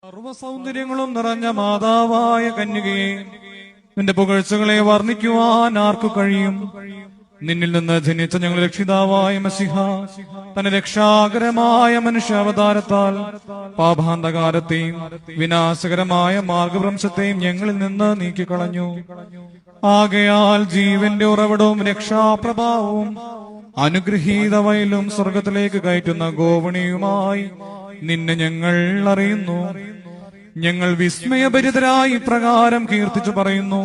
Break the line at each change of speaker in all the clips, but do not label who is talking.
സർവസൗന്ദര്യങ്ങളും നിറഞ്ഞ മാതാവായ കന്യകയെ, നിന്റെ പുകഴ്ചകളെ വർണ്ണിക്കുവാൻ ആർക്കു കഴിയും? നിന്നിൽ നിന്ന് ജനിച്ച ഞങ്ങൾ രക്ഷിതാവായ മസിഹ തന്റെ രക്ഷാകരമായ മനുഷ്യാവതാരത്താൽ പാപാന്തകാരത്തെയും വിനാശകരമായ മാർഗഭ്രംശത്തെയും ഞങ്ങളിൽ നിന്ന് നീക്കിക്കളഞ്ഞു. ആകയാൽ ജീവന്റെ ഉറവിടവും രക്ഷാപ്രഭാവവും അനുഗ്രഹീത വയലും സ്വർഗത്തിലേക്ക് കയറ്റുന്ന ഗോവണിയുമായി നിന്നെ ഞങ്ങൾ അറിയുന്നു. ഞങ്ങൾ വിസ്മയഭരിതരായി ഇപ്രകാരം കീർത്തിച്ചു പറയുന്നു: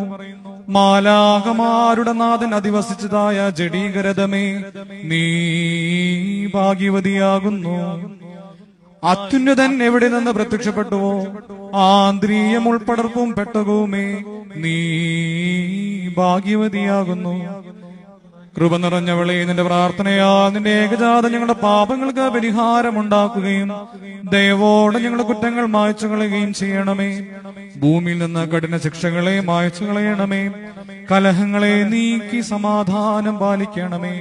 മാലാകമാരുടെ നാഥൻ അധിവസിച്ചതായ ജഡീകരഥമേ, നീ ഭാഗ്യവതിയാകുന്നു. അത്യുന്നതൻ എവിടെ നിന്ന് പ്രത്യക്ഷപ്പെട്ടുവോ, ആന്തരീയം ഉൾപ്പടർപ്പും പെട്ടകവുമേ, നീ ഭാഗ്യവതിയാകുന്നു. കൃപ നിറഞ്ഞവളെ, നിന്റെ പ്രാർത്ഥനയാ നിന്റെ ഏകജാതം ഞങ്ങളുടെ പാപങ്ങൾക്ക് പരിഹാരമുണ്ടാക്കുകയും ദയവോടെ ഞങ്ങളുടെ കുറ്റങ്ങൾ മായ്ച്ചു കളയുകയും ചെയ്യണമേ. ഭൂമിയിൽ നിന്ന് കഠിന ശിക്ഷകളെ മായ്ച്ചു കളയണമേ. കലഹങ്ങളെ നീക്കി സമാധാനം പാലിക്കണമേ.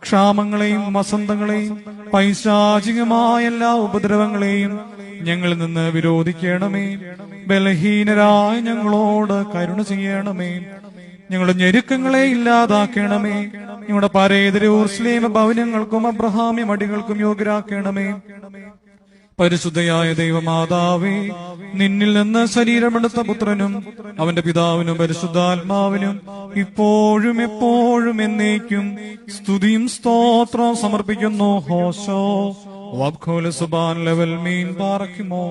ക്ഷാമങ്ങളെയും വസന്തങ്ങളെയും പൈശാചികമായ എല്ലാ ഉപദ്രവങ്ങളെയും ഞങ്ങളിൽ നിന്ന് വിരോധിക്കണമേ. ബലഹീനരായ ഞങ്ങളോട് കരുണ ചെയ്യണമേ. ഞങ്ങളുടെ ഞെരുക്കങ്ങളെ ഇല്ലാതാക്കണമേ. ഞങ്ങളുടെ പരേതര യെരൂശലേം ഭവനങ്ങൾക്കും അബ്രഹാമ്യ മടികൾക്കും യോഗ്യരാക്കണമേ. പരിശുദ്ധയായ ദൈവമാതാവേ, നിന്നിൽ നിന്ന് ശരീരമെടുത്ത പുത്രനും അവന്റെ പിതാവിനും പരിശുദ്ധാത്മാവിനും ഇപ്പോഴും എപ്പോഴും എന്നേക്കും സ്തുതിയും സ്തോത്രവും സമർപ്പിക്കുന്നു. ഹോശോ വബ്ഖോല സുബാൻ ലെവൽ മീൻ പാറക്കുമോ.